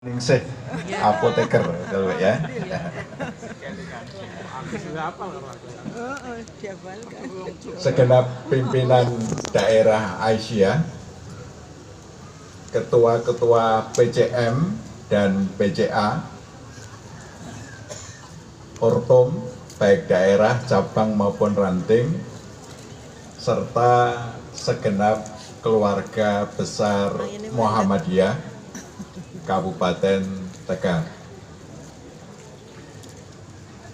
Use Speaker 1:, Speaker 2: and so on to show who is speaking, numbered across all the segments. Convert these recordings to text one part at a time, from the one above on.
Speaker 1: Ningsih apoteker kalau ya. Segenap pimpinan daerah Aisyah, ketua-ketua PCM dan PCA, Ortom, baik daerah, cabang maupun ranting, serta segenap keluarga besar Muhammadiyah Kabupaten Tegal.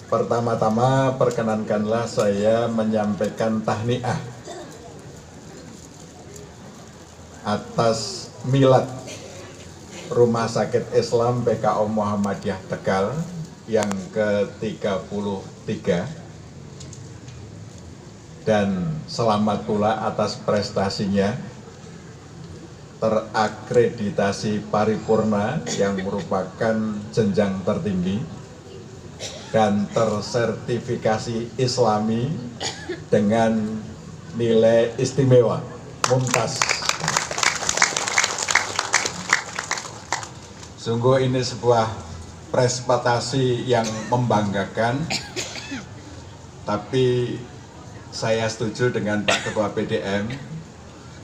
Speaker 1: Pertama-tama perkenankanlah saya menyampaikan tahniah atas milad Rumah Sakit Islam PKO Muhammadiyah Tegal yang ke-33 dan selamat pula atas prestasinya terakreditasi paripurna yang merupakan jenjang tertinggi dan tersertifikasi Islami dengan nilai istimewa mumtaz. Sungguh ini sebuah prestasi yang membanggakan, tapi saya setuju dengan Pak Ketua PDM,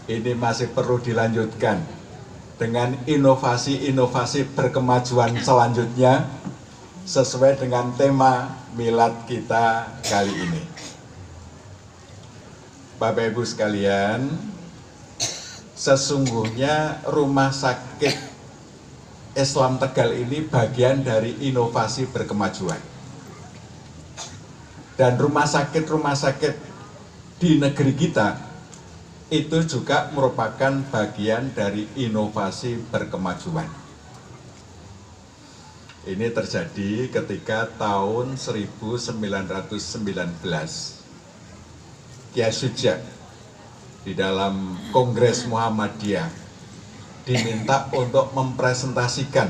Speaker 1: ini masih perlu dilanjutkan dengan inovasi-inovasi berkemajuan selanjutnya sesuai dengan tema milad kita kali ini. Bapak Ibu sekalian, sesungguhnya Rumah Sakit Islam Tegal ini bagian dari inovasi berkemajuan. Dan rumah sakit di negeri kita itu juga merupakan bagian dari inovasi berkemajuan. Ini terjadi ketika tahun 1919 Kiai Sujak di dalam Kongres Muhammadiyah diminta untuk mempresentasikan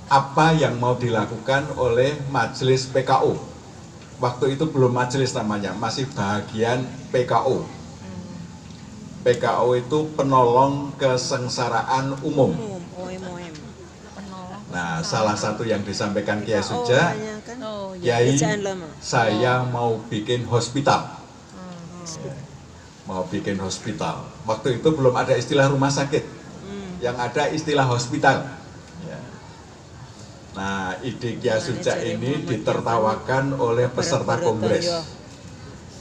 Speaker 1: apa yang mau dilakukan oleh Majelis PKO. Waktu itu belum majelis namanya, masih bagian PKO. PKO itu penolong kesengsaraan umum. Nah, salah satu yang disampaikan Kiai Sujak, Kiai, saya mau bikin hospital. Mau bikin hospital. Waktu itu belum ada istilah rumah sakit, yang ada istilah hospital. Nah, ide Kiai Sujak ini ditertawakan oleh peserta kongres.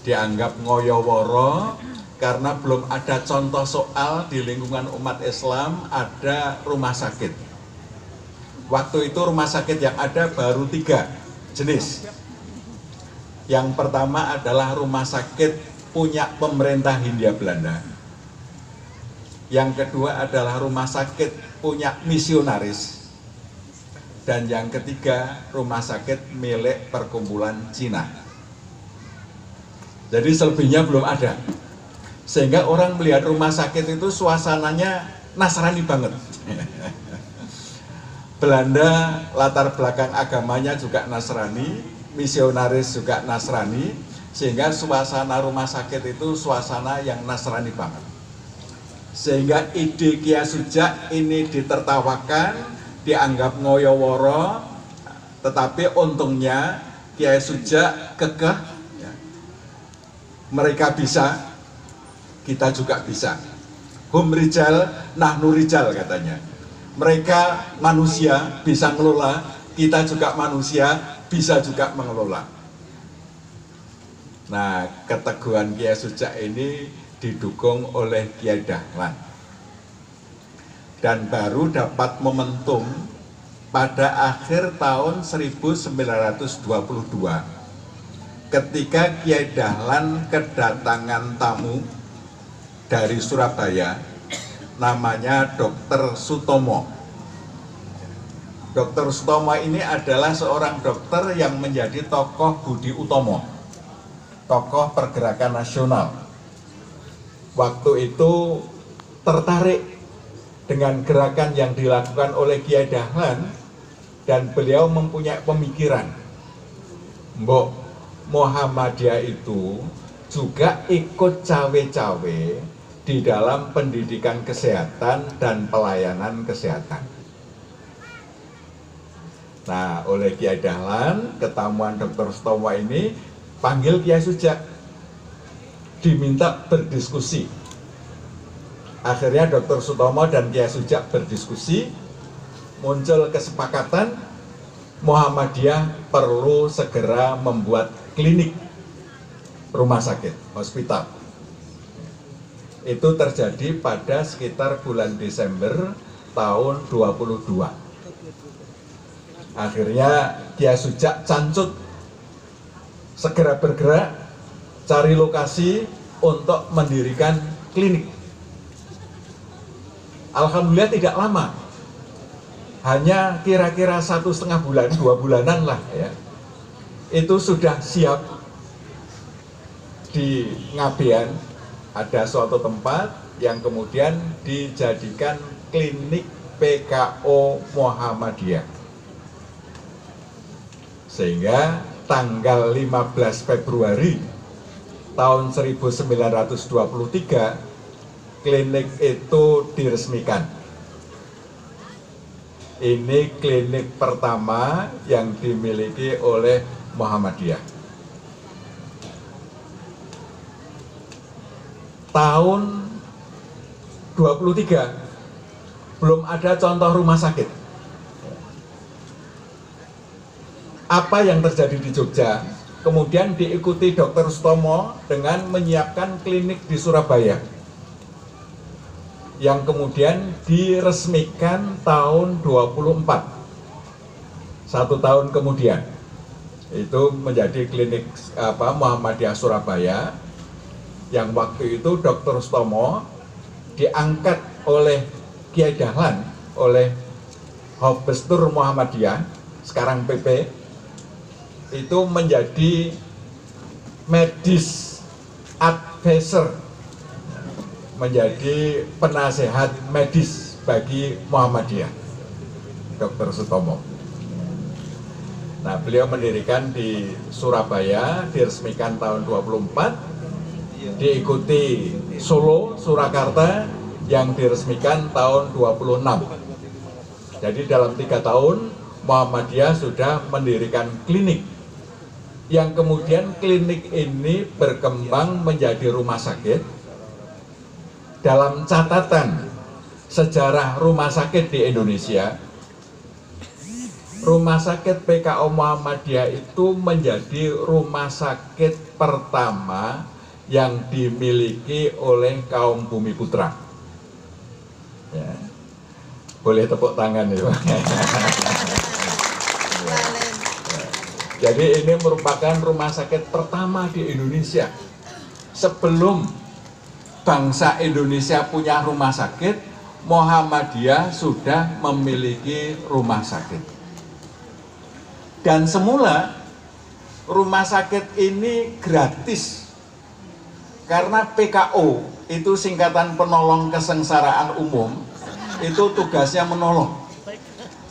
Speaker 1: Dianggap ngoyoworo karena belum ada contoh soal di lingkungan umat Islam ada rumah sakit. Waktu itu rumah sakit yang ada baru 3 jenis. Yang pertama adalah rumah sakit punya pemerintah Hindia Belanda. Yang kedua adalah rumah sakit punya misionaris. Dan yang ketiga rumah sakit milik perkumpulan Cina. Jadi selebihnya belum ada. Sehingga orang melihat rumah sakit itu suasananya Nasrani banget. Belanda latar belakang agamanya juga Nasrani, misionaris juga Nasrani, sehingga suasana rumah sakit itu suasana yang Nasrani banget. Sehingga ide Kiai Sujak ini ditertawakan, dianggap ngoyoworo, tetapi untungnya Kiai Sujak kekeh, ya, mereka bisa, kita juga bisa. Hum rijal, nahnu rijal katanya. Mereka manusia bisa mengelola, kita juga manusia bisa juga mengelola. Nah, keteguhan Kiai Sujak ini didukung oleh Kiai Dahlan. Dan baru dapat momentum pada akhir tahun 1922 ketika Kiai Dahlan kedatangan tamu dari Surabaya, namanya Dr. Sutomo. Dr. Sutomo ini adalah seorang dokter yang menjadi tokoh Budi Utomo, tokoh pergerakan nasional. Waktu itu tertarik dengan gerakan yang dilakukan oleh Kiai Dahlan dan beliau mempunyai pemikiran, Mbok Muhammadiyah itu juga ikut cawe-cawe di dalam pendidikan kesehatan dan pelayanan kesehatan. Nah, oleh Kiai Dahlan, ketamuan Dr. Sutomo ini panggil Kiai Sujak, diminta berdiskusi. Akhirnya Dr. Sutomo dan Kiai Sujak berdiskusi, muncul kesepakatan Muhammadiyah perlu segera membuat klinik rumah sakit, hospital. Itu terjadi pada sekitar bulan Desember tahun 22. Akhirnya Kiai Sujak cancut, segera bergerak, cari lokasi untuk mendirikan klinik. Alhamdulillah tidak lama, hanya kira-kira 1,5 bulan, 2 bulanan lah ya, itu sudah siap. Di Ngabean ada suatu tempat yang kemudian dijadikan klinik PKO Muhammadiyah. Sehingga tanggal 15 Februari tahun 1923 klinik itu diresmikan. Ini klinik pertama yang dimiliki oleh Muhammadiyah. Tahun 23 belum ada contoh rumah sakit. Apa yang terjadi di Jogja, kemudian diikuti Dr. Sutomo dengan menyiapkan klinik di Surabaya, yang kemudian diresmikan tahun 24. 1 tahun kemudian itu menjadi klinik Muhammadiyah Surabaya, yang waktu itu Dr. Sutomo diangkat oleh Kiai Dahlan, oleh Hofbestur Muhammadiyah, sekarang PP, itu menjadi medis advisor, menjadi penasehat medis bagi Muhammadiyah, Dr. Sutomo. Nah, beliau mendirikan di Surabaya, diresmikan tahun 24, diikuti Solo, Surakarta yang diresmikan tahun 26. Jadi dalam 3 tahun Muhammadiyah sudah mendirikan klinik, yang kemudian klinik ini berkembang menjadi rumah sakit. Dalam catatan sejarah rumah sakit di Indonesia, rumah sakit PKO Muhammadiyah itu menjadi rumah sakit pertama yang dimiliki oleh kaum Bumiputra. Ya. Boleh tepuk tangan ya. Jadi ini merupakan rumah sakit pertama di Indonesia. Sebelum bangsa Indonesia punya rumah sakit, Muhammadiyah sudah memiliki rumah sakit. Dan semula rumah sakit ini gratis, karena PKO itu singkatan penolong kesengsaraan umum, itu tugasnya menolong.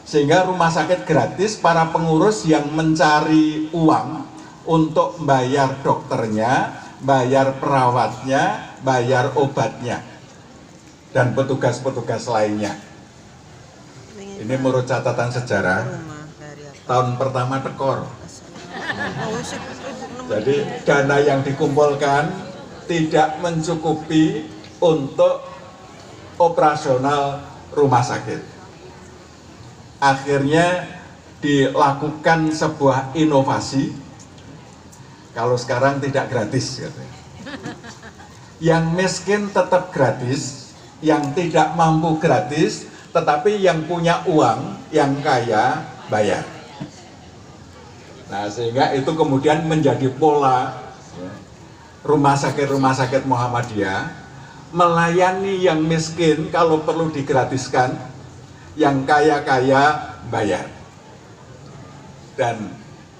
Speaker 1: Sehingga rumah sakit gratis, para pengurus yang mencari uang untuk bayar dokternya, bayar perawatnya, bayar obatnya, dan petugas-petugas lainnya. Ini menurut catatan sejarah, tahun pertama tekor. Jadi dana yang dikumpulkan tidak mencukupi untuk operasional rumah sakit. Akhirnya dilakukan sebuah inovasi, kalau sekarang tidak gratis katanya. Yang miskin tetap gratis, yang tidak mampu gratis, tetapi yang punya uang, yang kaya bayar. Nah, sehingga itu kemudian menjadi pola rumah sakit Muhammadiyah melayani yang miskin kalau perlu digratiskan, yang kaya-kaya bayar. Dan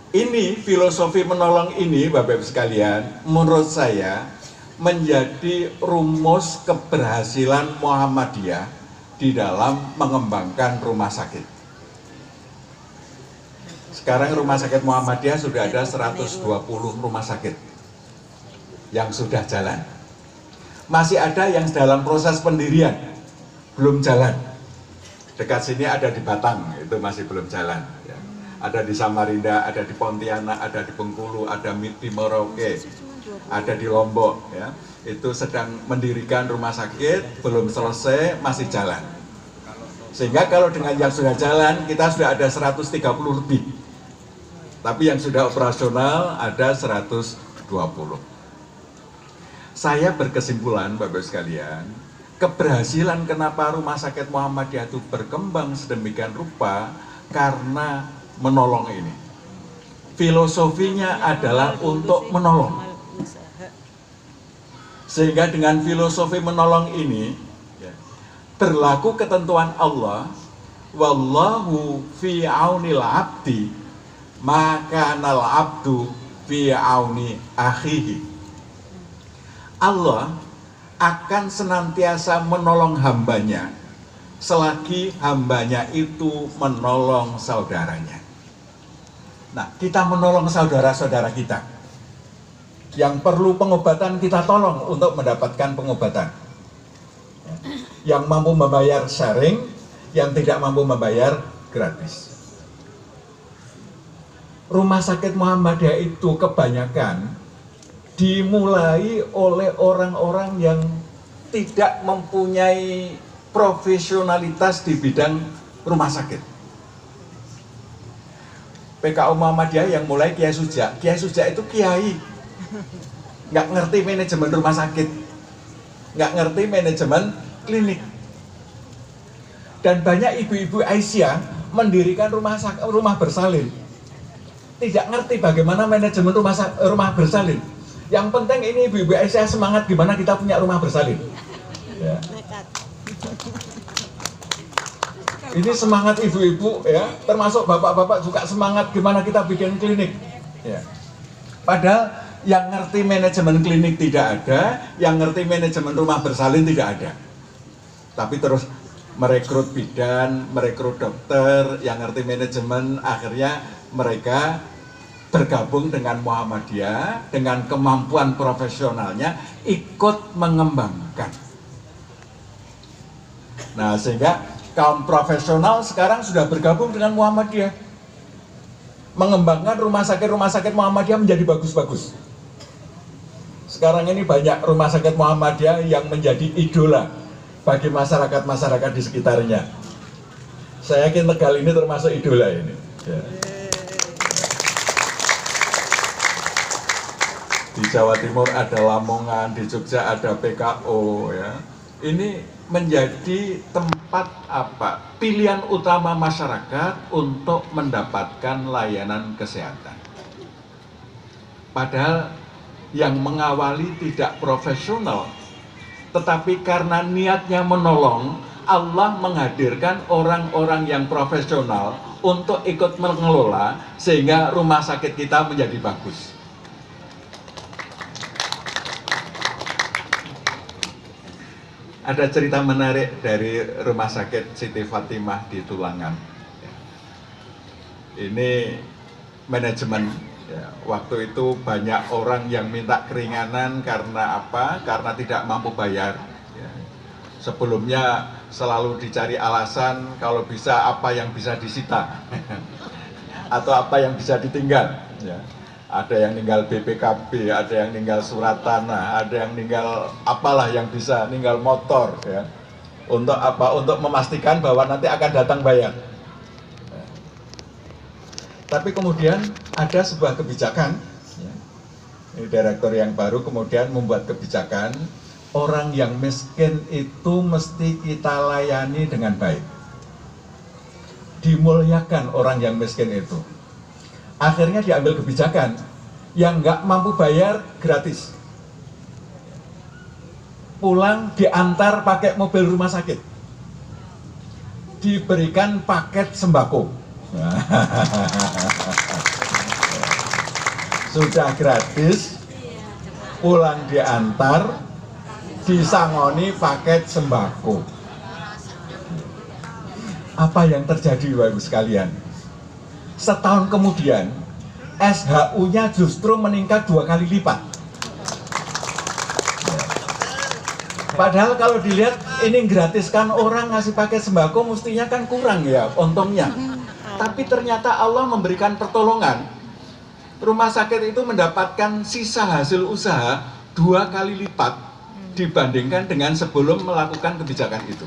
Speaker 1: ini filosofi menolong ini, Bapak Ibu sekalian, menurut saya menjadi rumus keberhasilan Muhammadiyah di dalam mengembangkan rumah sakit. Sekarang rumah sakit Muhammadiyah sudah ada 120 rumah sakit yang sudah jalan. Masih ada yang dalam proses pendirian, belum jalan. Dekat sini ada di Batang, itu masih belum jalan. Ada di Samarinda, ada di Pontianak, ada di Bengkulu, ada di Merauke, ada di Lombok, ya. Itu sedang mendirikan rumah sakit, belum selesai, masih jalan. Sehingga kalau dengan yang sudah jalan, kita sudah ada 130 lebih. Tapi yang sudah operasional ada 120. Saya berkesimpulan, Bapak sekalian, keberhasilan kenapa Rumah Sakit Muhammadiyah itu berkembang sedemikian rupa karena menolong ini. Filosofinya adalah untuk menolong. Sehingga dengan filosofi menolong ini berlaku ketentuan Allah, wallahu fi aunil abdi maka nal abdu fi auni akhihi. Allah akan senantiasa menolong hambanya selagi hambanya itu menolong saudaranya. Nah, kita menolong saudara-saudara kita yang perlu pengobatan, kita tolong untuk mendapatkan pengobatan. Yang mampu membayar sharing, yang tidak mampu membayar gratis. Rumah Sakit Muhammadiyah itu kebanyakan dimulai oleh orang-orang yang tidak mempunyai profesionalitas di bidang rumah sakit. PKU Muhammadiyah yang mulai Kiai Suja. Kiai Suja itu kiai, nggak ngerti manajemen rumah sakit, nggak ngerti manajemen klinik. Dan banyak ibu-ibu Aisyah mendirikan rumah bersalin, tidak ngerti bagaimana manajemen rumah bersalin. Yang penting ini ibu-ibu Aisyah semangat gimana kita punya rumah bersalin. Ya. Ini semangat ibu-ibu, ya, termasuk bapak-bapak juga semangat gimana kita bikin klinik. Ya. Padahal yang ngerti manajemen klinik tidak ada, yang ngerti manajemen rumah bersalin tidak ada. Tapi terus merekrut bidan, merekrut dokter, yang ngerti manajemen, akhirnya mereka bergabung dengan Muhammadiyah, dengan kemampuan profesionalnya, ikut mengembangkan. Nah, sehingga kaum profesional sekarang sudah bergabung dengan Muhammadiyah, mengembangkan rumah sakit Muhammadiyah menjadi bagus-bagus. Sekarang ini banyak rumah sakit Muhammadiyah yang menjadi idola bagi masyarakat-masyarakat di sekitarnya. Saya yakin Tegal ini termasuk idola ini. Ya. Di Jawa Timur ada Lamongan, di Jogja ada PKO, ya. Ini menjadi tempat pilihan utama masyarakat untuk mendapatkan layanan kesehatan. Padahal yang mengawali tidak profesional, tetapi karena niatnya menolong, Allah menghadirkan orang-orang yang profesional untuk ikut mengelola sehingga rumah sakit kita menjadi bagus. Ada cerita menarik dari Rumah Sakit Siti Fatimah di Tulangan. Ini manajemen. Ya, waktu itu banyak orang yang minta keringanan karena apa? Karena tidak mampu bayar. Ya. Sebelumnya selalu dicari alasan kalau bisa apa yang bisa disita atau apa yang bisa ditinggal. Ya. Ada yang ninggal BPKB, ada yang ninggal surat tanah, ada yang ninggal apalah yang bisa, ninggal motor, ya. Untuk apa? Untuk memastikan bahwa nanti akan datang bayar. Tapi kemudian ada sebuah kebijakan, ya. Ini direktur yang baru kemudian membuat kebijakan, orang yang miskin itu mesti kita layani dengan baik. Dimuliakan orang yang miskin itu. Akhirnya diambil kebijakan, yang nggak mampu bayar gratis. Pulang diantar pakai mobil rumah sakit. Diberikan paket sembako. Sudah gratis, pulang diantar, disangoni paket sembako. Apa yang terjadi, Bapak Ibu sekalian? Setahun kemudian SHU-nya justru meningkat 2 kali lipat. Padahal kalau dilihat ini gratis kan, orang ngasih paket sembako mestinya kan kurang ya untungnya. tapi ternyata Allah memberikan pertolongan. Rumah sakit itu mendapatkan sisa hasil usaha 2 kali lipat dibandingkan dengan sebelum melakukan kebijakan itu.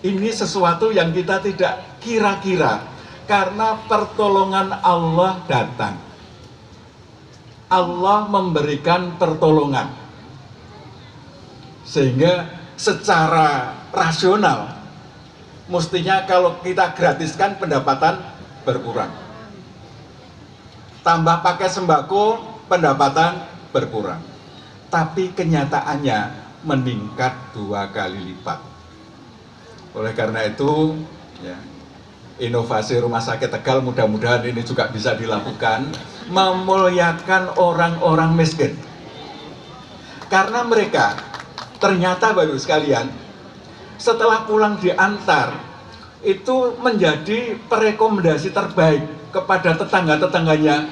Speaker 1: Ini sesuatu yang kita tidak kira-kira, karena pertolongan Allah datang. Allah memberikan pertolongan. Sehingga secara rasional, mestinya kalau kita gratiskan pendapatan berkurang. Tambah pakai sembako, pendapatan berkurang. Tapi kenyataannya meningkat 2 kali lipat. Oleh karena itu, ya, inovasi Rumah Sakit Tegal mudah-mudahan ini juga bisa dilakukan, memuliakan orang-orang miskin. Karena mereka ternyata Bapak Ibu sekalian, setelah pulang diantar, itu menjadi perekomendasi terbaik kepada tetangga-tetangganya.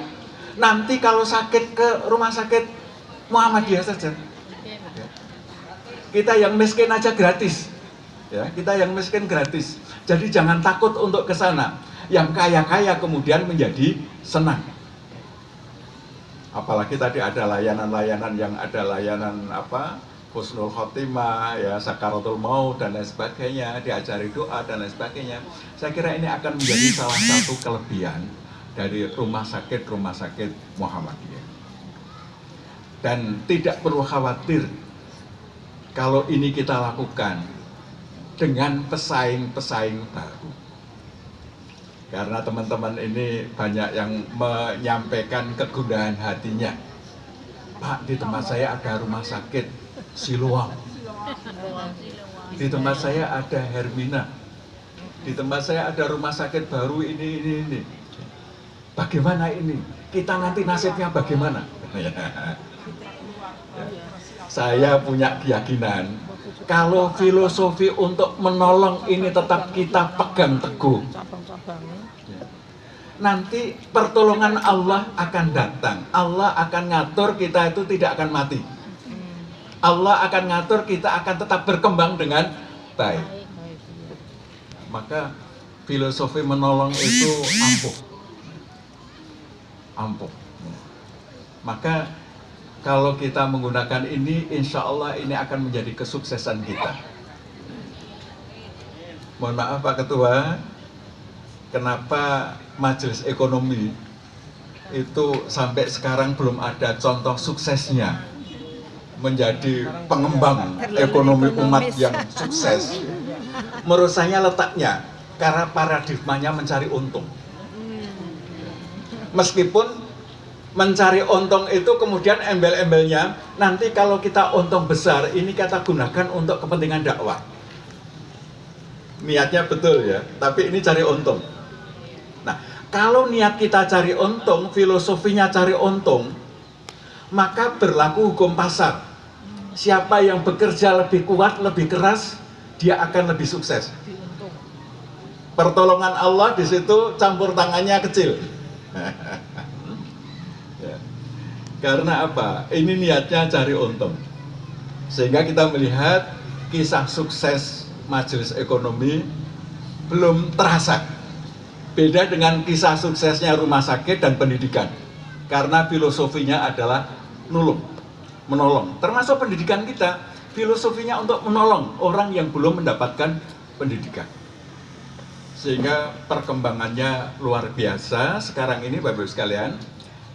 Speaker 1: Nanti kalau sakit ke Rumah Sakit Muhammadiyah saja. Kita yang miskin aja gratis. Ya, kita yang miskin gratis. Jadi jangan takut untuk ke sana. Yang kaya-kaya kemudian menjadi senang. Apalagi tadi ada layanan-layanan yang ada layanan husnul khotimah, ya, sakaratul maut dan lain sebagainya, diajari doa dan lain sebagainya. Saya kira ini akan menjadi salah satu kelebihan dari rumah sakit Muhammadiyah. Dan tidak perlu khawatir kalau ini kita lakukan dengan pesaing-pesaing baru. Karena teman-teman ini banyak yang menyampaikan kegundahan hatinya. Pak, di tempat saya ada rumah sakit Siloam. Di tempat saya ada Hermina. Di tempat saya ada rumah sakit baru ini. Bagaimana ini? Kita nanti nasibnya bagaimana? Saya punya keyakinan, kalau filosofi untuk menolong ini tetap kita pegang teguh, nanti pertolongan Allah akan datang. Allah akan ngatur kita itu tidak akan mati. Allah akan ngatur kita akan tetap berkembang dengan baik. Maka filosofi menolong itu ampuh. Maka kalau kita menggunakan ini, insya Allah ini akan menjadi kesuksesan kita. Mohon maaf Pak Ketua, kenapa Majelis Ekonomi itu sampai sekarang belum ada contoh suksesnya menjadi pengembang ekonomi umat yang sukses. Menurut saya letaknya karena paradigmanya mencari untung. Meskipun mencari untung itu kemudian embel-embelnya, nanti kalau kita untung besar, ini kita gunakan untuk kepentingan dakwah. Niatnya betul ya, tapi ini cari untung. Nah, kalau niat kita cari untung, filosofinya cari untung, maka berlaku hukum pasar. Siapa yang bekerja lebih kuat, lebih keras, dia akan lebih sukses. Pertolongan Allah di situ campur tangannya kecil. Karena apa? Ini niatnya cari untung. Sehingga kita melihat kisah sukses Majelis Ekonomi belum terasa. Beda dengan kisah suksesnya rumah sakit dan pendidikan. Karena filosofinya adalah menolong. Termasuk pendidikan kita, filosofinya untuk menolong orang yang belum mendapatkan pendidikan. Sehingga perkembangannya luar biasa. Sekarang ini Bapak Ibu sekalian,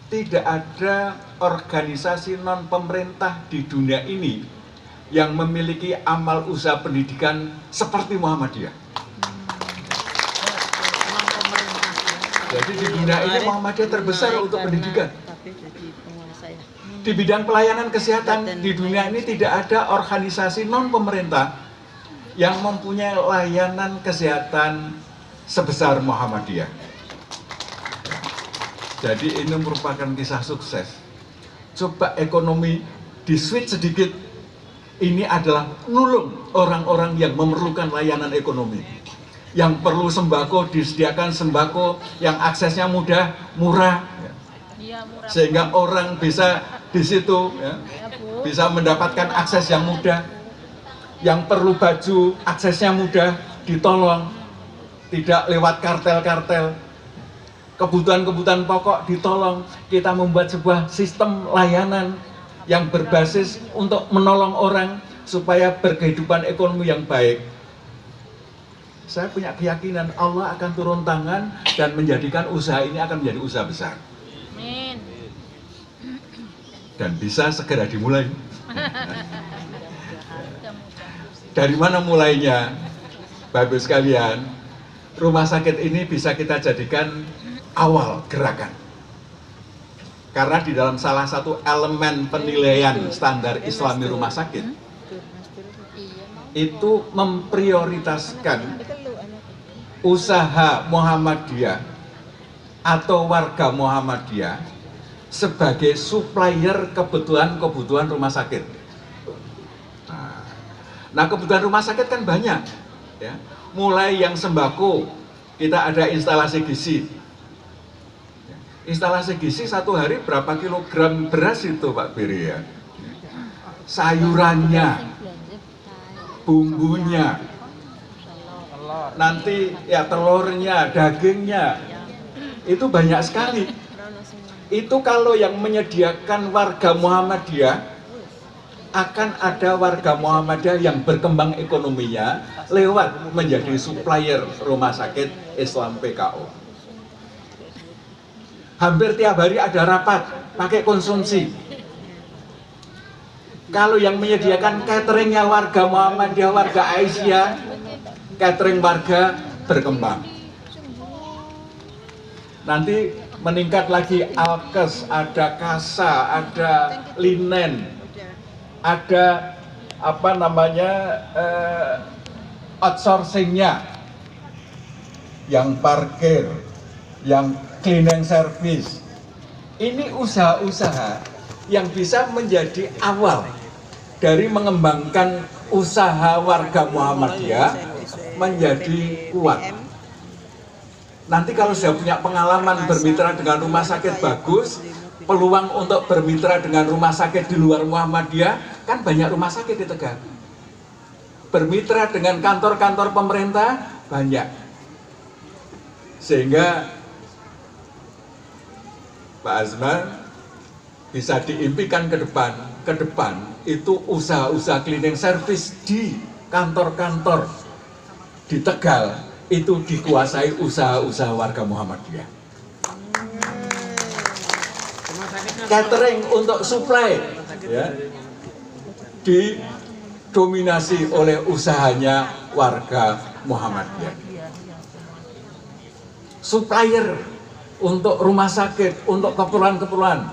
Speaker 1: tidak ada organisasi non-pemerintah di dunia ini yang memiliki amal usaha pendidikan seperti Muhammadiyah. Jadi di dunia ini Muhammadiyah terbesar untuk pendidikan. Di bidang pelayanan kesehatan di dunia ini tidak ada organisasi non-pemerintah yang mempunyai layanan kesehatan sebesar Muhammadiyah. Jadi ini merupakan kisah sukses. Coba ekonomi di switch sedikit. Ini adalah nulung orang-orang yang memerlukan layanan ekonomi. Yang perlu sembako disediakan sembako yang aksesnya mudah, murah. Sehingga orang bisa di situ ya, bisa mendapatkan akses yang mudah. Yang perlu baju, aksesnya mudah, ditolong. tidak lewat kartel-kartel. Kebutuhan-kebutuhan pokok ditolong. Kita membuat sebuah sistem layanan yang berbasis untuk menolong orang supaya berkehidupan ekonomi yang baik. Saya punya keyakinan Allah akan turun tangan dan menjadikan usaha ini akan menjadi usaha besar.
Speaker 2: Amin.
Speaker 1: Dan bisa segera dimulai. Dari mana mulainya? Bapak Ibu sekalian, rumah sakit ini bisa kita jadikan awal gerakan. Karena di dalam salah satu elemen penilaian standar Islami rumah sakit itu memprioritaskan usaha Muhammadiyah atau warga Muhammadiyah sebagai supplier kebutuhan rumah sakit. Nah, kebutuhan rumah sakit kan banyak, ya. Mulai yang sembako, kita ada instalasi gizi. Instalasi gizi satu hari berapa kilogram beras itu Pak Biri ya? Sayurannya, bumbunya, nanti ya telurnya, dagingnya, itu banyak sekali. Itu kalau yang menyediakan warga Muhammadiyah, akan ada warga Muhammadiyah yang berkembang ekonominya lewat menjadi supplier rumah sakit Islam PKO. Hampir tiap hari ada rapat pakai konsumsi. Kalau yang menyediakan cateringnya warga Muhammadiyah, warga Aisyah, catering warga berkembang. Nanti meningkat lagi alkes, ada kasa, ada linen, ada apa namanya outsourcingnya, yang parkir, yang cleaning service. Ini usaha-usaha yang bisa menjadi awal dari mengembangkan usaha warga Muhammadiyah menjadi kuat. Nanti kalau sudah punya pengalaman bermitra dengan rumah sakit bagus, peluang untuk bermitra dengan rumah sakit di luar Muhammadiyah, kan banyak rumah sakit di Tegal. Bermitra dengan kantor-kantor pemerintah, banyak. Sehingga Pak Azman bisa diimpikan ke depan itu usaha-usaha cleaning service di kantor-kantor di Tegal itu dikuasai usaha-usaha warga Muhammadiyah. Catering untuk supply ya, didominasi oleh usahanya warga Muhammadiyah. Supplier untuk rumah sakit, untuk keperluan-keperluan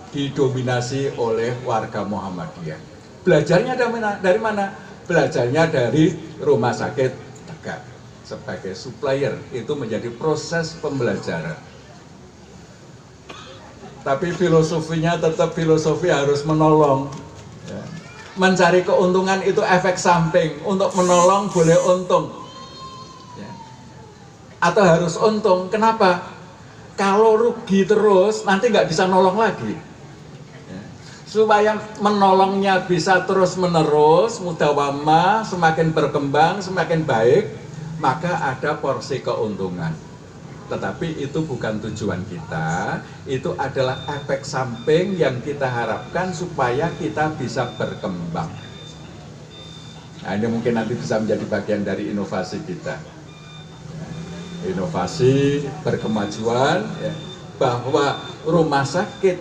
Speaker 1: didominasi oleh warga Muhammadiyah. Belajarnya dari mana? Belajarnya dari rumah sakit Tegal. Sebagai supplier itu menjadi proses pembelajaran. Tapi filosofinya tetap filosofi harus menolong. Ya. Mencari keuntungan itu efek samping. Untuk menolong boleh untung. Ya. Atau harus untung. Kenapa? Kalau rugi terus, nanti nggak bisa nolong lagi. Ya. Supaya menolongnya bisa terus-menerus, mudawamah, semakin berkembang, semakin baik, maka ada porsi keuntungan. Tetapi itu bukan tujuan kita, itu adalah efek samping yang kita harapkan supaya kita bisa berkembang. Nah, ini mungkin nanti bisa menjadi bagian dari inovasi kita. Inovasi berkemajuan ya, bahwa rumah sakit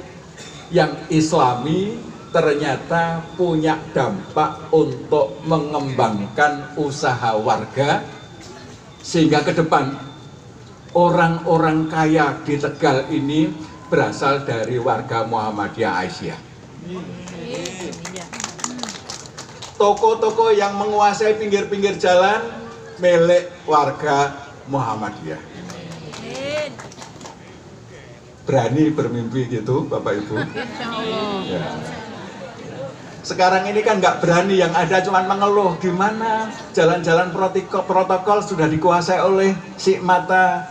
Speaker 1: yang Islami ternyata punya dampak untuk mengembangkan usaha warga sehingga ke depan orang-orang kaya di Tegal ini berasal dari warga Muhammadiyah Aisyah. Toko-toko yang menguasai pinggir-pinggir jalan milik warga Muhammadiyah. Berani bermimpi gitu Bapak Ibu? Ya. Sekarang ini kan nggak berani, yang ada cuma mengeluh. Gimana jalan-jalan protokol sudah dikuasai oleh si mata.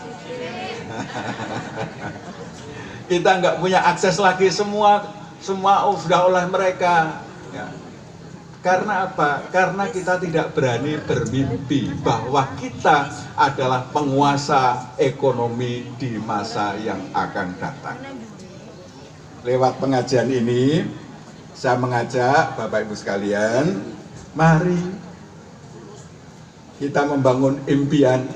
Speaker 1: Kita nggak punya akses lagi, semua sudah oleh mereka. Ya. Karena apa? Karena kita tidak berani bermimpi bahwa kita adalah penguasa ekonomi di masa yang akan datang. Lewat pengajian ini, saya mengajak Bapak Ibu sekalian, mari kita membangun impian.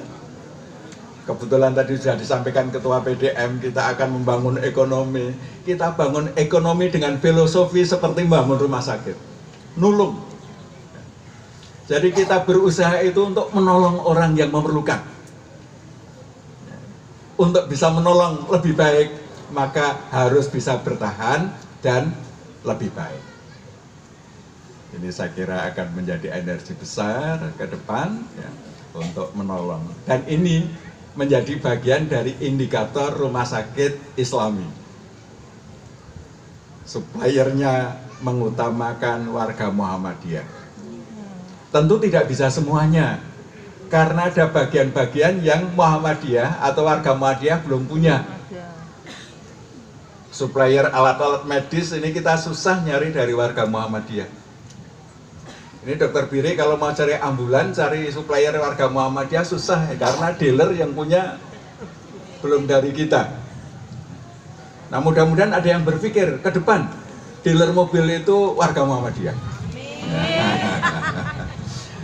Speaker 1: Kebetulan tadi sudah disampaikan Ketua PDM, kita akan membangun ekonomi. Kita bangun ekonomi dengan filosofi seperti membangun rumah sakit. Nulung. Jadi kita berusaha itu untuk menolong orang yang memerlukan. Untuk bisa menolong lebih baik, maka harus bisa bertahan dan lebih baik. Ini saya kira akan menjadi energi besar ke depan ya, untuk menolong. Dan ini menjadi bagian dari indikator rumah sakit Islami. Suppliernya mengutamakan warga Muhammadiyah. Tentu tidak bisa semuanya, karena ada bagian-bagian yang Muhammadiyah atau warga Muhammadiyah belum punya. Supplier alat-alat medis ini kita susah nyari dari warga Muhammadiyah. Ini Dokter Biri kalau mau cari ambulan, cari supplier warga Muhammadiyah susah ya, karena dealer yang punya belum dari kita. Nah mudah-mudahan ada yang berpikir ke depan dealer mobil itu warga Muhammadiyah.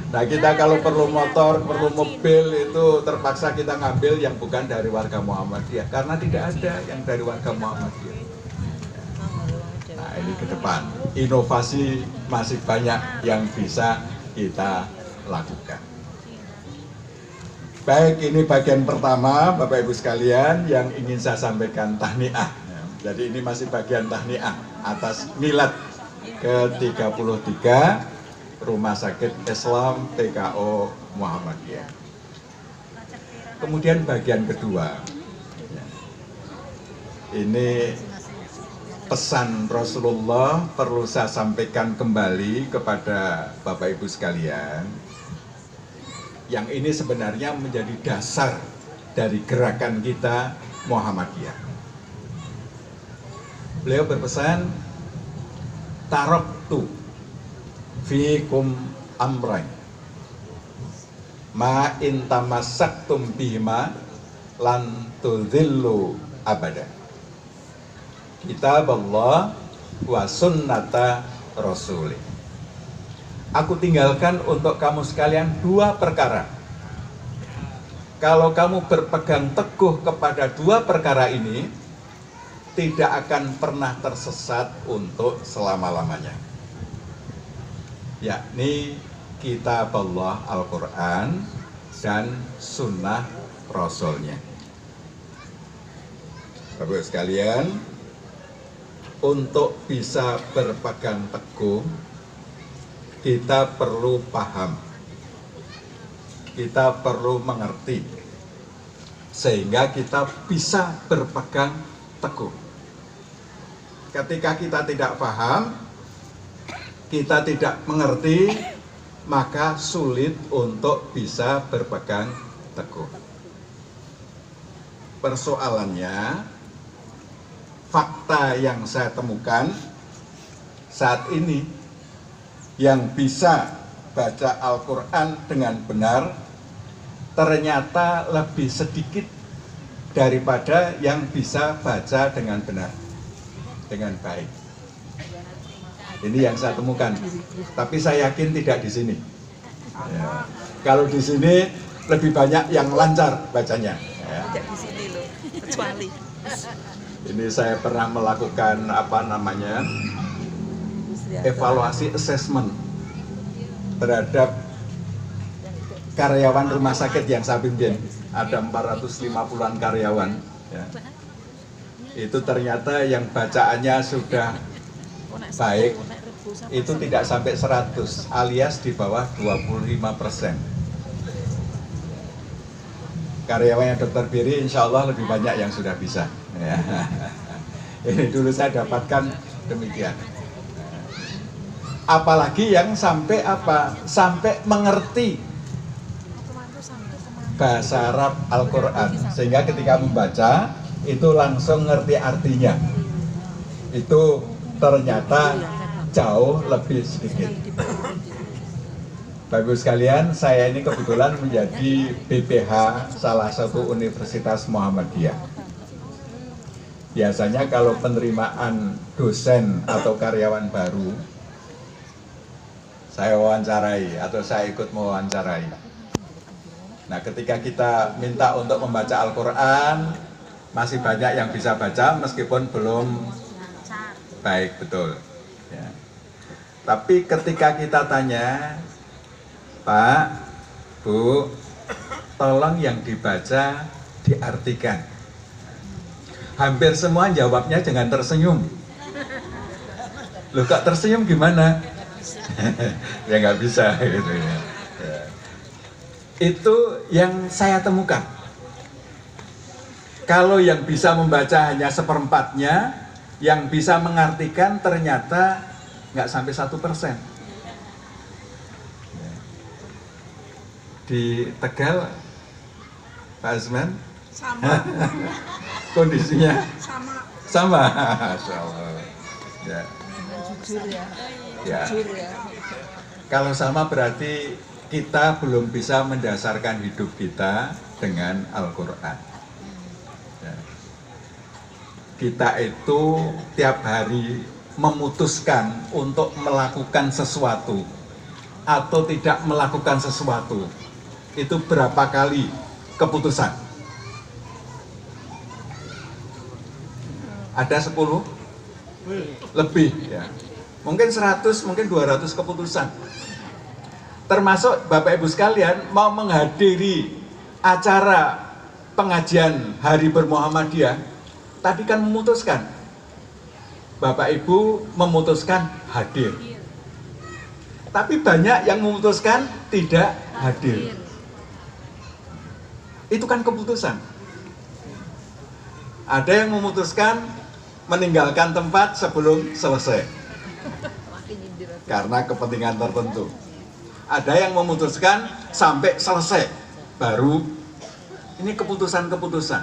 Speaker 1: Nah kita kalau perlu motor, perlu mobil itu terpaksa kita ngambil yang bukan dari warga Muhammadiyah, karena tidak ada yang dari warga Muhammadiyah. Nah ini ke depan, inovasi masih banyak yang bisa kita lakukan. Baik, ini bagian pertama Bapak Ibu sekalian yang ingin saya sampaikan tahniah. Jadi ini masih bagian tahniah atas milad ke-33 Rumah Sakit Islam TKO Muhammadiyah. Kemudian bagian kedua, ini pesan Rasulullah perlu saya sampaikan kembali kepada Bapak Ibu sekalian. Yang ini sebenarnya menjadi dasar dari gerakan kita Muhammadiyah. Beliau berpesan, taraktu fiikum amrayn ma in tamassaktum bihima lan tudhillu abada. Kitab Allah wa sunnata Rasulih. Aku tinggalkan untuk kamu sekalian dua perkara. Kalau kamu berpegang teguh kepada dua perkara ini, tidak akan pernah tersesat untuk selama-lamanya. Yakni kitab Allah Al-Quran dan sunnah Rasulnya. Bapak sekalian, untuk bisa berpegang teguh, kita perlu paham, kita perlu mengerti, sehingga kita bisa berpegang teguh. Ketika kita tidak paham, kita tidak mengerti, maka sulit untuk bisa berpegang teguh. Persoalannya, fakta yang saya temukan saat ini, yang bisa baca Al-Quran dengan benar ternyata lebih sedikit daripada yang bisa baca dengan benar, dengan baik. Ini yang saya temukan, tapi saya yakin tidak di sini. Ya. Kalau di sini lebih banyak yang lancar bacanya. Ya.
Speaker 2: Tidak di sini loh, kecuali.
Speaker 1: Ini saya pernah melakukan evaluasi assessment terhadap karyawan rumah sakit yang saya pimpin. Ada 450-an karyawan. Ya. Itu ternyata yang bacaannya sudah baik, itu tidak sampai 100, alias di bawah 25%. Karyawannya Dokter Biri insya Allah lebih banyak yang sudah bisa. Ya. Ini dulu saya dapatkan demikian. Apalagi yang sampai sampai mengerti bahasa Arab Al-Quran, sehingga ketika membaca itu langsung ngerti artinya. Itu ternyata jauh lebih sedikit. Bapak Ibu sekalian, saya ini kebetulan menjadi BPH salah satu Universitas Muhammadiyah. Biasanya kalau penerimaan dosen atau karyawan baru, saya wawancarai atau saya ikut mewawancarai. Nah, ketika kita minta untuk membaca Al-Quran, masih banyak yang bisa baca meskipun belum baik, betul. Ya. Tapi ketika kita tanya, Pak, Bu, tolong yang dibaca diartikan. Hampir semua jawabnya dengan tersenyum. Loh, kok tersenyum gimana? Ya nggak bisa gitu ya. Itu yang saya temukan. Kalau yang bisa membaca hanya seperempatnya, yang bisa mengartikan ternyata nggak sampai 1%. Di Tegal, Pak Azman?
Speaker 2: Sama.
Speaker 1: Kondisinya?
Speaker 2: Sama.
Speaker 1: Sama. Masya Allah. Ya.
Speaker 2: Jujur ya.
Speaker 1: Ya.
Speaker 2: Jujur ya.
Speaker 1: Kalau sama berarti kita belum bisa mendasarkan hidup kita dengan Al-Quran. Ya. Kita itu tiap hari memutuskan untuk melakukan sesuatu atau tidak melakukan sesuatu. Itu berapa kali keputusan? Ada 10? Lebih ya. Mungkin 100, mungkin 200 keputusan. Termasuk Bapak Ibu sekalian mau menghadiri acara pengajian Hari Bermuhammadiyah, tadi kan memutuskan. Bapak Ibu memutuskan hadir. Tapi banyak yang memutuskan tidak hadir. Itu kan keputusan. Ada yang memutuskan meninggalkan tempat sebelum selesai karena kepentingan tertentu. Ada yang memutuskan sampai selesai baru. Ini keputusan-keputusan.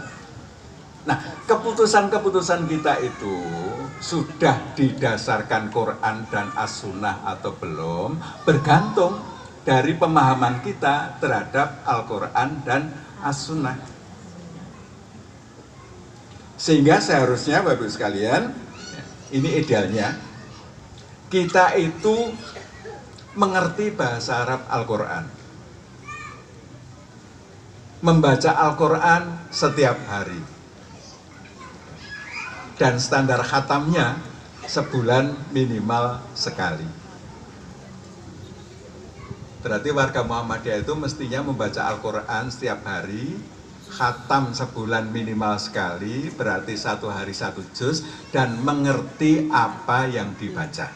Speaker 1: Nah, keputusan-keputusan kita itu sudah didasarkan Quran dan As-Sunnah atau belum, bergantung dari pemahaman kita terhadap Al-Quran dan As-Sunnah. Sehingga seharusnya Bapak Ibu sekalian, ini idealnya, kita itu mengerti bahasa Arab Al-Quran, membaca Al-Quran setiap hari, dan standar khatamnya sebulan minimal sekali. Berarti warga Muhammadiyah itu mestinya membaca Al-Quran setiap hari, khatam sebulan minimal sekali, berarti 1 hari 1 juz, dan mengerti apa yang dibaca.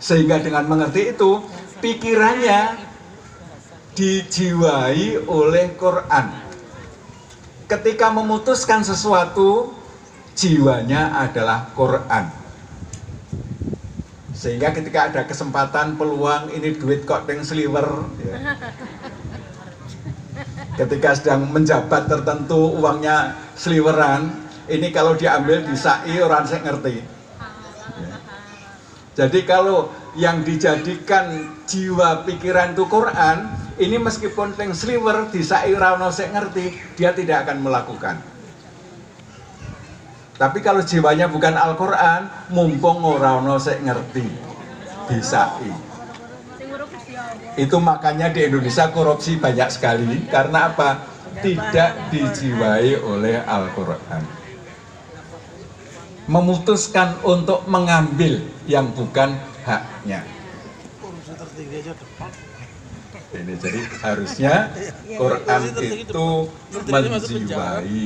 Speaker 1: Sehingga dengan mengerti itu, pikirannya dijiwai oleh Quran. Ketika memutuskan sesuatu, jiwanya adalah Quran. Sehingga ketika ada kesempatan, peluang, ini duit kok teng sliwer ya. Ketika sedang menjabat tertentu uangnya sliweran, ini kalau diambil disai orang saya ngerti ya. Jadi kalau yang dijadikan jiwa pikiran itu Quran, ini meskipun teng sliwer disai orang saya ngerti, dia tidak akan melakukan. Tapi kalau jiwanya bukan Al-Quran, mumpung ora ono sik ngerti, disai. Itu makanya di Indonesia korupsi banyak sekali, karena apa? Tidak dijiwai oleh Al-Quran. Memutuskan untuk mengambil yang bukan haknya. Ini jadi harusnya Quran itu menjiwai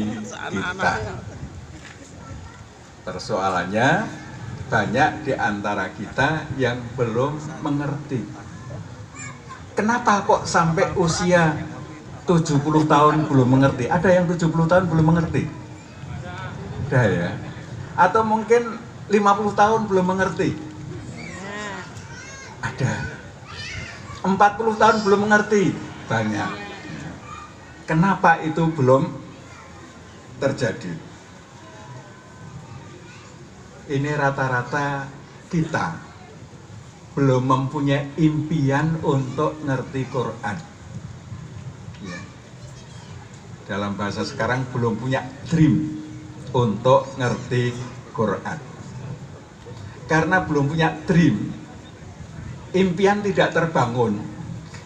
Speaker 1: kita. Persoalannya banyak di antara kita yang belum mengerti. Kenapa kok sampai usia 70 tahun belum mengerti? Ada yang 70 tahun belum mengerti? Ada ya? Atau mungkin 50 tahun belum mengerti? Ada. 40 tahun belum mengerti? Banyak. Kenapa itu belum terjadi? Ini rata-rata kita belum mempunyai impian untuk ngerti Quran. Ya. Dalam bahasa sekarang belum punya dream untuk ngerti Quran. Karena belum punya dream, impian tidak terbangun.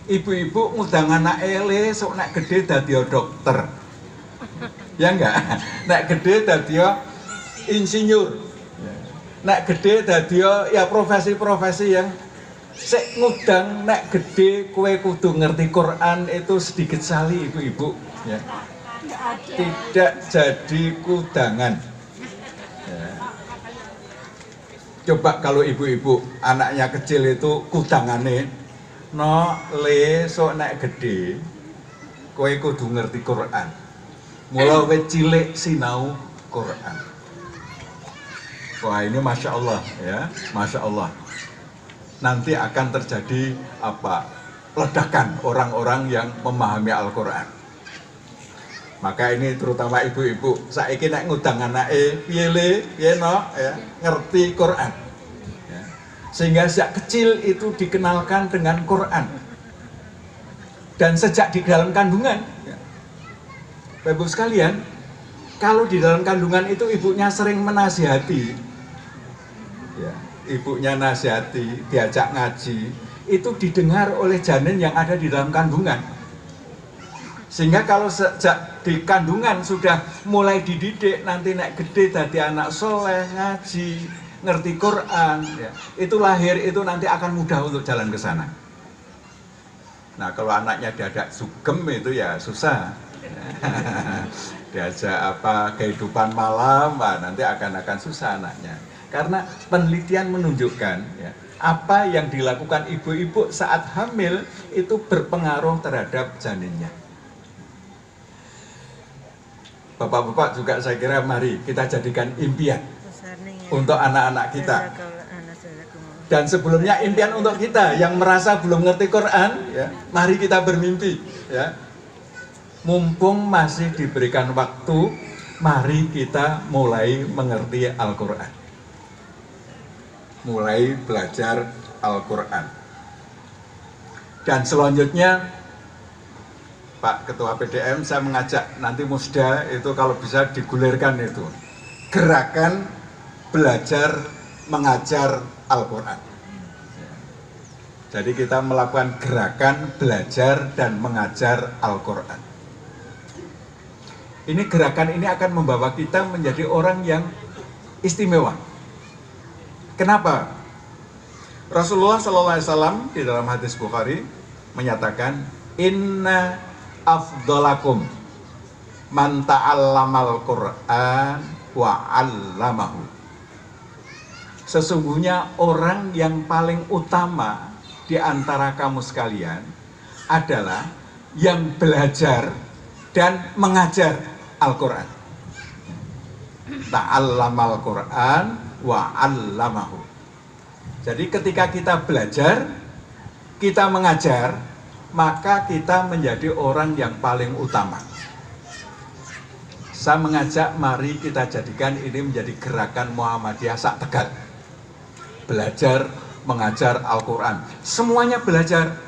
Speaker 1: Ibu-ibu ngundang anak ele sok nek gede dadi dokter. Ya enggak? Nek gede dadi insinyur. Nek gede dadi ya profesi-profesi yang sik ngundang nek gede kowe kudu ngerti Quran itu sedikit sekali ibu-ibu ya. Tidak jadi kudangan. Ya. Coba kalau ibu-ibu anaknya kecil itu kudangane no le sok nek gede kowe kudu ngerti Quran. Mula wis cilik sinau Quran. Wah ini Masya Allah ya, Masya Allah. Nanti akan terjadi ledakan orang-orang yang memahami Al-Quran. Maka ini terutama ibu-ibu, saiki nek ngundang anake piye le, piye no, ya, ngerti Quran. Ya. Sehingga sejak kecil itu dikenalkan dengan Quran. Dan sejak di dalam kandungan, ya. Bapak Ibu sekalian, kalau di dalam kandungan itu ibunya sering menasihati, ya, ibunya nasihati, diajak ngaji, itu didengar oleh janin yang ada di dalam kandungan. Sehingga kalau sejak di kandungan sudah mulai dididik, nanti nek gede dadi anak soleh, ngaji, ngerti Quran, ya, itu lahir itu nanti akan mudah untuk jalan ke sana. Nah kalau anaknya diajak sugem itu ya susah. Diajak kehidupan malam, nanti akan susah anaknya. Karena penelitian menunjukkan ya, apa yang dilakukan ibu-ibu saat hamil itu berpengaruh terhadap janinnya. Bapak-bapak juga saya kira mari kita jadikan impian untuk anak-anak kita. Dan sebelumnya impian untuk kita yang merasa belum ngerti Quran, ya, mari kita bermimpi. Ya. Mumpung masih diberikan waktu, mari kita mulai mengerti Al-Quran. Mulai belajar Al-Quran. Dan selanjutnya Pak Ketua PDM saya mengajak nanti Musda itu kalau bisa digulirkan itu gerakan belajar mengajar Al-Quran. Jadi kita melakukan gerakan belajar dan mengajar Al-Quran. Ini gerakan ini akan membawa kita menjadi orang yang istimewa. Kenapa? Rasulullah SAW di dalam hadis Bukhari menyatakan, Inna afdolakum man ta'allamal Qur'an wa 'allamahu. Sesungguhnya orang yang paling utama di antara kamu sekalian adalah yang belajar dan mengajar Al-Quran. Ta'allamal Qur'an wa 'allamahu. Jadi ketika kita belajar, kita mengajar, maka kita menjadi orang yang paling utama. Saya mengajak mari kita jadikan ini menjadi gerakan Muhammadiyah sak Tegal. Belajar mengajar Al-Quran. Semuanya belajar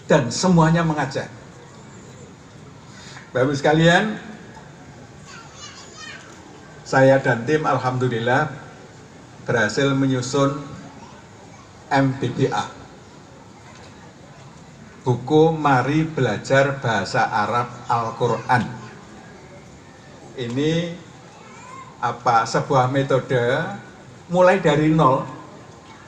Speaker 1: dan semuanya mengajar. Bapak-Ibu sekalian, saya dan tim alhamdulillah berhasil menyusun MBBA, buku Mari Belajar Bahasa Arab Al-Quran. Ini sebuah metode mulai dari nol.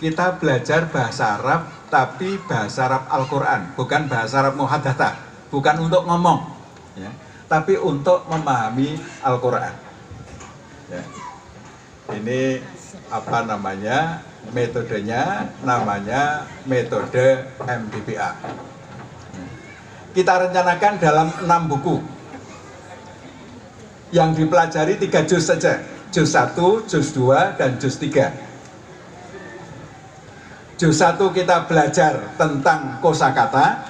Speaker 1: Kita belajar bahasa Arab, tapi bahasa Arab Al-Quran, bukan bahasa Arab muhadzatsah, bukan untuk ngomong, ya, tapi untuk memahami Al-Quran. Ya. Ini metodenya namanya metode MBBA. Kita rencanakan dalam 6 buku yang dipelajari 3 juz saja, juz 1, juz 2, dan juz 3. Juz 1 kita belajar tentang kosakata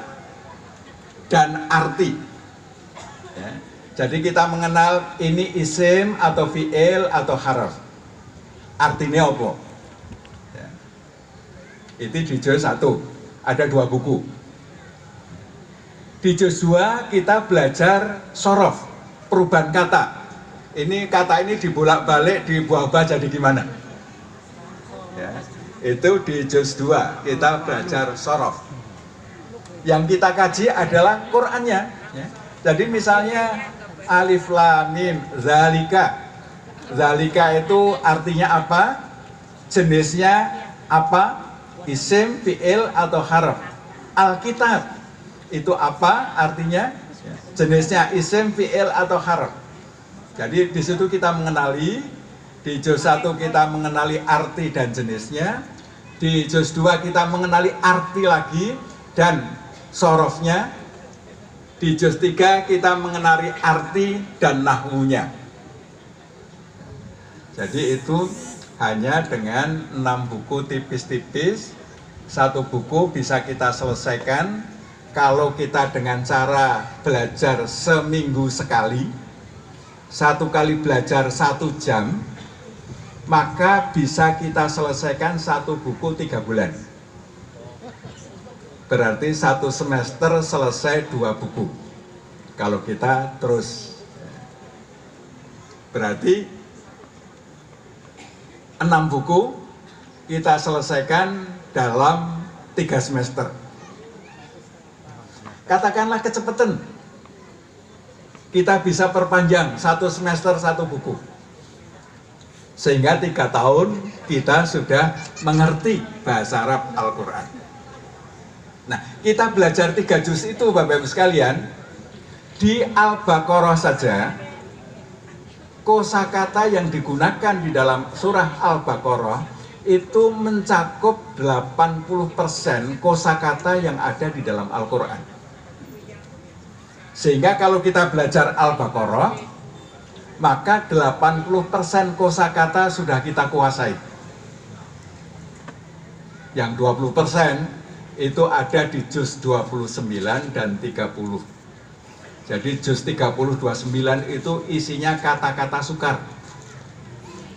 Speaker 1: dan arti, ya. Jadi kita mengenal ini isim atau fi'il atau harf, artinya apa. Itu di juz 1, ada 2 buku. Di juz 2 kita belajar sorof, perubahan kata. Ini kata ini dibolak-balik, dibuah-ubah jadi gimana? Ya, itu di juz 2 kita belajar sorof. Yang kita kaji adalah Qur'annya. Ya. Jadi misalnya alif lam mim zalika. Zalika itu artinya apa? Jenisnya apa? Isim, fi'il atau harf. Alkitab itu apa artinya? Jenisnya isim, fi'il atau harf. Jadi di situ kita mengenali, di juz 1 kita mengenali arti dan jenisnya, di juz 2 kita mengenali arti lagi dan sorofnya, di juz 3 kita mengenali arti dan nahwunya. Jadi itu hanya dengan 6 buku tipis-tipis, 1 buku bisa kita selesaikan kalau kita dengan cara belajar seminggu sekali, 1 kali belajar 1 jam, maka bisa kita selesaikan 1 buku 3 bulan. Berarti 1 semester selesai 2 buku. Kalau kita terus, berarti 6 buku kita selesaikan dalam 3 semester. Katakanlah kecepatan, kita bisa perpanjang 1 semester 1 buku. Sehingga 3 tahun kita sudah mengerti bahasa Arab Al-Quran. Nah, kita belajar 3 juz itu Bapak Ibu sekalian, di Al-Baqarah saja, kosakata yang digunakan di dalam surah Al-Baqarah itu mencakup 80% kosakata yang ada di dalam Al-Quran. Sehingga kalau kita belajar Al-Baqarah, maka 80% kosakata sudah kita kuasai. Yang 20% itu ada di juz 29 dan 30. Jadi juz 30-29 itu isinya kata-kata sukar.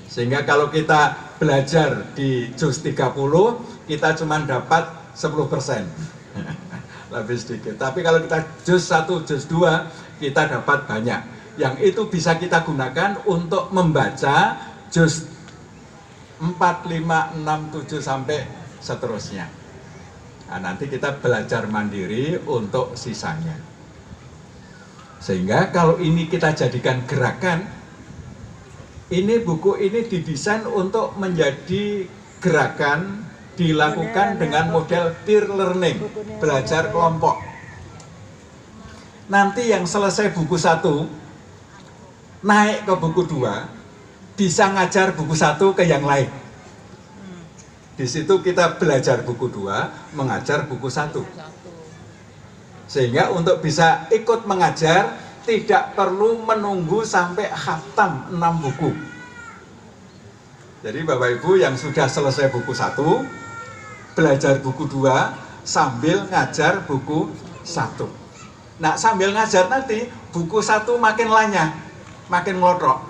Speaker 1: Sehingga kalau kita belajar di juz 30, kita cuma dapat 10%. Lebih sedikit. Tapi kalau kita juz 1, juz 2, kita dapat banyak. Yang itu bisa kita gunakan untuk membaca juz 4, 5, 6, 7 sampai seterusnya. Nah, nanti kita belajar mandiri untuk sisanya. Sehingga kalau ini kita jadikan gerakan, ini buku ini didesain untuk menjadi gerakan dilakukan dengan model peer learning, belajar kelompok. Nanti yang selesai buku 1, naik ke buku 2, bisa ngajar buku 1 ke yang lain. Di situ kita belajar buku 2, mengajar buku 1. Sehingga untuk bisa ikut mengajar, tidak perlu menunggu sampai khatam 6 buku. Jadi Bapak Ibu yang sudah selesai buku 1, belajar buku 2, sambil ngajar buku 1. Nah, sambil ngajar nanti, buku 1 makin lanyah, makin ngelotrok.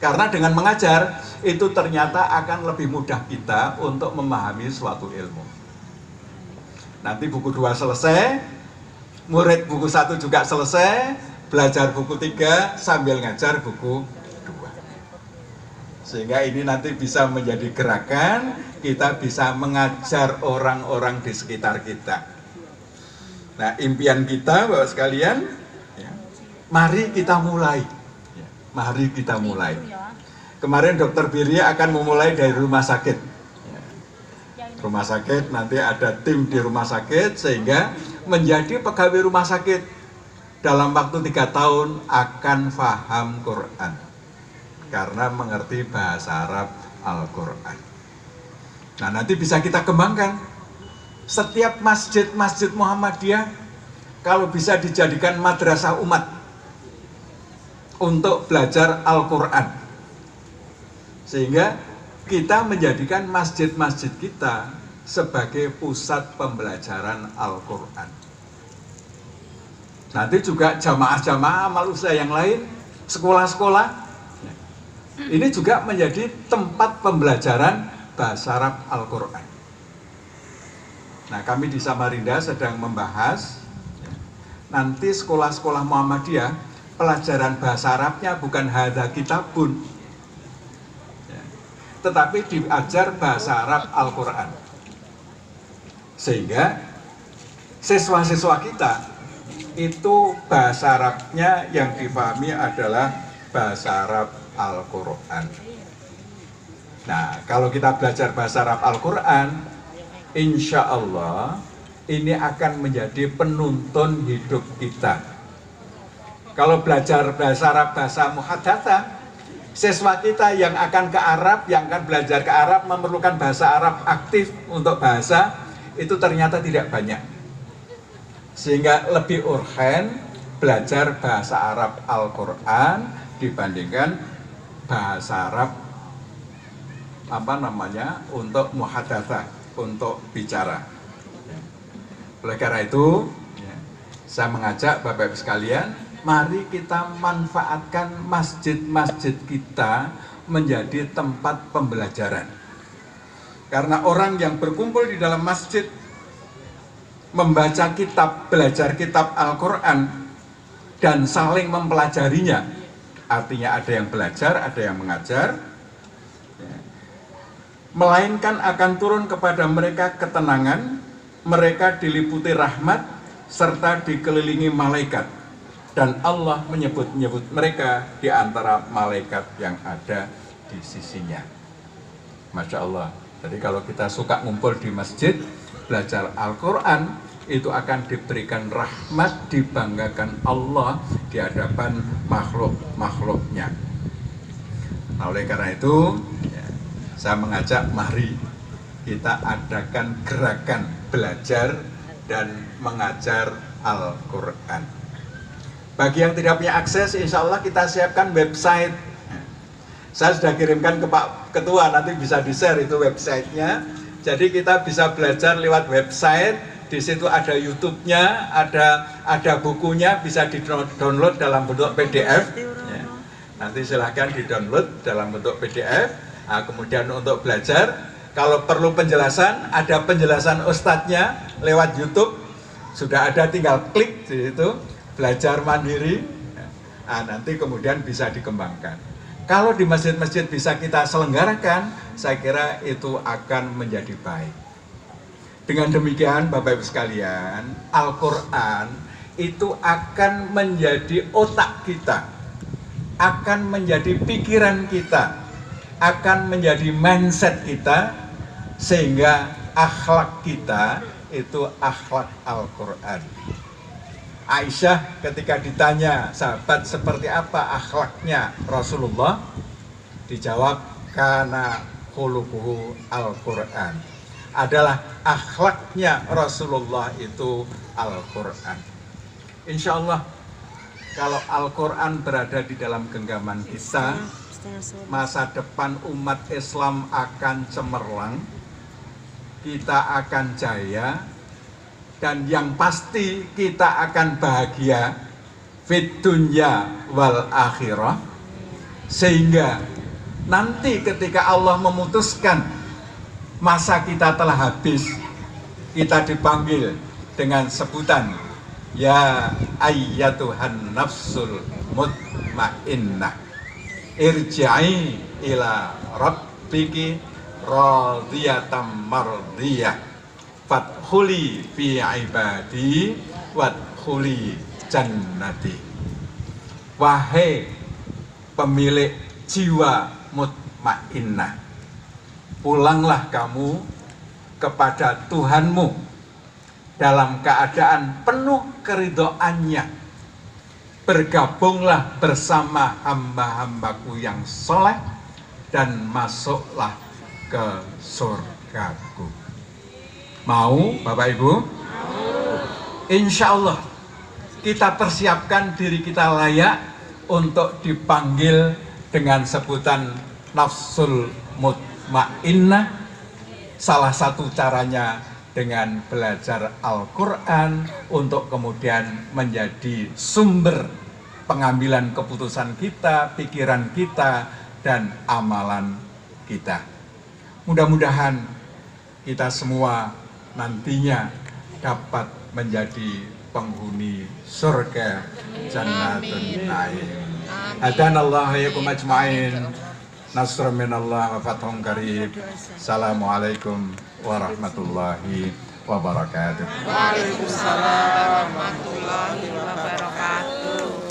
Speaker 1: Karena dengan mengajar, itu ternyata akan lebih mudah kita untuk memahami suatu ilmu. Nanti buku 2 selesai, murid buku 1 juga selesai, belajar buku 3 sambil ngajar buku 2. Sehingga ini nanti bisa menjadi gerakan, kita bisa mengajar orang-orang di sekitar kita. Nah, impian kita Bapak sekalian, ya, mari kita mulai. Ya, mari kita mulai. Kemarin Dokter Birya akan memulai dari rumah sakit. Rumah sakit, nanti ada tim di rumah sakit, sehingga menjadi pegawai rumah sakit dalam waktu 3 tahun akan faham Quran karena mengerti bahasa Arab Al-Quran. Nah, nanti bisa kita kembangkan setiap masjid-masjid Muhammadiyah kalau bisa dijadikan madrasah umat untuk belajar Al-Quran, sehingga kita menjadikan masjid-masjid kita sebagai pusat pembelajaran Al-Quran. Nanti juga jamaah-jamaah amal usaha yang lain, sekolah-sekolah, ini juga menjadi tempat pembelajaran bahasa Arab Al-Quran. Nah, kami di Samarinda sedang membahas nanti sekolah-sekolah Muhammadiyah pelajaran bahasa Arabnya bukan hadza kitabun, tetapi diajar bahasa Arab Al-Quran, sehingga siswa-siswa kita itu bahasa Arabnya yang difahami adalah bahasa Arab Al-Quran. Nah, kalau kita belajar bahasa Arab Al-Quran, insya Allah ini akan menjadi penuntun hidup kita. Kalau belajar bahasa Arab, bahasa muhadzatsah, siswa kita yang akan ke Arab, yang akan belajar ke Arab memerlukan bahasa Arab aktif untuk bahasa, itu ternyata tidak banyak. Sehingga lebih urgen belajar bahasa Arab Al-Quran dibandingkan bahasa Arab untuk muhadzatsah, untuk bicara. Oleh karena itu, saya mengajak Bapak Ibu sekalian, mari kita manfaatkan masjid-masjid kita menjadi tempat pembelajaran. Karena orang yang berkumpul di dalam masjid, membaca kitab, belajar kitab Al-Quran, dan saling mempelajarinya, artinya ada yang belajar, ada yang mengajar, melainkan akan turun kepada mereka ketenangan, mereka diliputi rahmat, serta dikelilingi malaikat. Dan Allah menyebut mereka di antara malaikat yang ada di sisinya. Masya Allah. Jadi kalau kita suka ngumpul di masjid, belajar Al-Quran, itu akan diberikan rahmat, dibanggakan Allah di hadapan makhluk-makhluknya. Nah, oleh karena itu, saya mengajak mari kita adakan gerakan belajar dan mengajar Al-Quran. Bagi yang tidak punya akses, insya Allah kita siapkan website. Saya sudah kirimkan ke Pak Ketua, nanti bisa di-share itu websitenya. Jadi kita bisa belajar lewat website, di situ ada YouTube-nya, ada bukunya, bisa di-download dalam bentuk PDF. Nanti silahkan di-download dalam bentuk PDF. Nah, kemudian untuk belajar, kalau perlu penjelasan, ada penjelasan ustadznya lewat YouTube, sudah ada, tinggal klik di situ, belajar mandiri. Nah, nanti kemudian bisa dikembangkan. Kalau di masjid-masjid bisa kita selenggarakan, saya kira itu akan menjadi baik. Dengan demikian, Bapak Ibu sekalian, Al-Quran itu akan menjadi otak kita, akan menjadi pikiran kita, akan menjadi mindset kita, sehingga akhlak kita itu akhlak Al-Quran. Aisyah ketika ditanya sahabat seperti apa akhlaknya Rasulullah, dijawab kana khuluquhu Al-Quran. Adalah akhlaknya Rasulullah itu Al-Quran. Insya Allah kalau Al-Quran berada di dalam genggaman kita, masa depan umat Islam akan cemerlang, kita akan jaya, dan yang pasti kita akan bahagia fid dunya wal akhirah, sehingga nanti ketika Allah memutuskan masa kita telah habis, kita dipanggil dengan sebutan ya ayyatuhan nafsul mutmainnah irji'i ila rabbiki radhiyatam mardiyah fadkhuli fi ibadi wadkhuli jannati. Wahai pemilik jiwa mutmainnah, pulanglah kamu kepada Tuhanmu dalam keadaan penuh keridhoannya. Bergabunglah bersama hamba-hambaku yang soleh dan masuklah ke surgaku. Mau Bapak Ibu? Insya Allah kita persiapkan diri kita layak untuk dipanggil dengan sebutan nafsul mutmainnah. Salah satu caranya dengan belajar Al-Quran untuk kemudian menjadi sumber pengambilan keputusan kita, pikiran kita, dan amalan kita. Mudah-mudahan kita semua nantinya dapat menjadi penghuni surga Jannatun Naim. Hadanallahu iyyakum ajma'in. Nasrun minallah wa fathun qarib. Assalamualaikum warahmatullahi wabarakatuh.
Speaker 2: Waalaikumsalam warahmatullahi wabarakatuh.